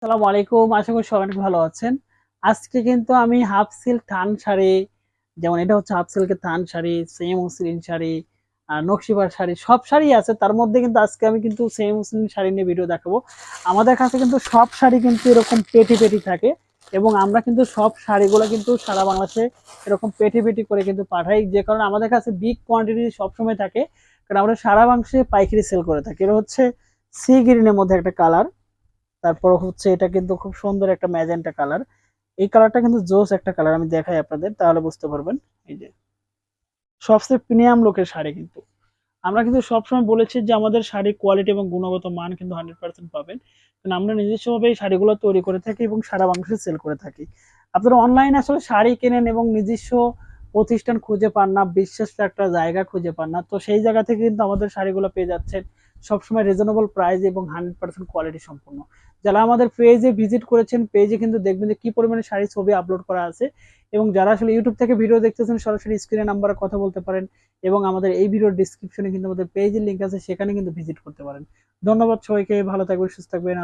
আসসালামু আলাইকুম, আশা করি সবাই অনেক ভালো আছেন। আজকে কিন্তু আমি হাফ সিল্ক থান শাড়ি, যেমন এটা হচ্ছে হাফ সিল্কের থান শাড়ি, সেমি মসলিন শাড়ি আর নকশিবাড় শাড়ি, সব শাড়ি আছে। তার মধ্যে কিন্তু আজকে আমি কিন্তু সেমি মসলিন শাড়ি নিয়ে ভিডিও দেখাবো। আমাদের কাছে কিন্তু সব শাড়ি কিন্তু এরকম পেটি পেটি থাকে, এবং আমরা কিন্তু সব শাড়িগুলো কিন্তু সারা বাংলাদেশে এরকম পেটি পেটি করে কিন্তু পাঠাই, যে কারণে আমাদের কাছে বিগ কোয়ান্টিটি সবসময় থাকে। কারণ আমরা সারা বাংলাদেশে পাইকারি সেল করে থাকি। এটা হচ্ছে সি গ্রিনের মধ্যে একটা কালার, তারপর হচ্ছে এটা কিন্তু খুব সুন্দর একটা ম্যাজেন্টা কালার। এই কালারটা কিন্তু জোস একটা কালার, আমি দেখাই আপনাদের তাহলে বুঝতে পারবেন। এই যে সবচেয়ে প্রিমিয়াম লোকের শাড়ি কিন্তু আমরা কিন্তু সবসময় বলেছি যে আমাদের শাড়ি কোয়ালিটি এবং গুণগত মান কিন্তু 100% পাবেন, কারণ আমরা নিজস্বভাবে এই শাড়িগুলো তৈরি করে থাকি এবং সারা বাংলাদেশে সেল করে থাকি। আপনারা অনলাইনে আসলে শাড়ি কেনেন এবং নিজস্ব প্রতিষ্ঠান খুঁজে পান না, বিশ্বস্ত একটা জায়গা খুঁজে পান না, তো সেই জায়গা থেকে কিন্তু আমাদের শাড়িগুলো পেয়ে যাচ্ছেন সবসময় রিজনেবল প্রাইস এবং 100% কোয়ালিটি সম্পূর্ণ। যারা আমাদের পেজে ভিজিট করেছেন, পেজে কিন্তু দেখবেন যে কি পরিমাণে শাড়ি ছবি আপলোড করা আছে। এবং যারা আসলে ইউটিউব থেকে ভিডিও দেখতেছেন, সরাসরি স্ক্রিনে নাম্বারে কথা বলতে পারেন, এবং আমাদের এই ভিডিওর ডিসক্রিপশনে কিন্তু আমাদের পেজের লিংক আছে, সেখানে কিন্তু ভিজিট করতে পারেন। ধন্যবাদ সবাইকে, ভালো থাকবেন, সুস্থ থাকবেন।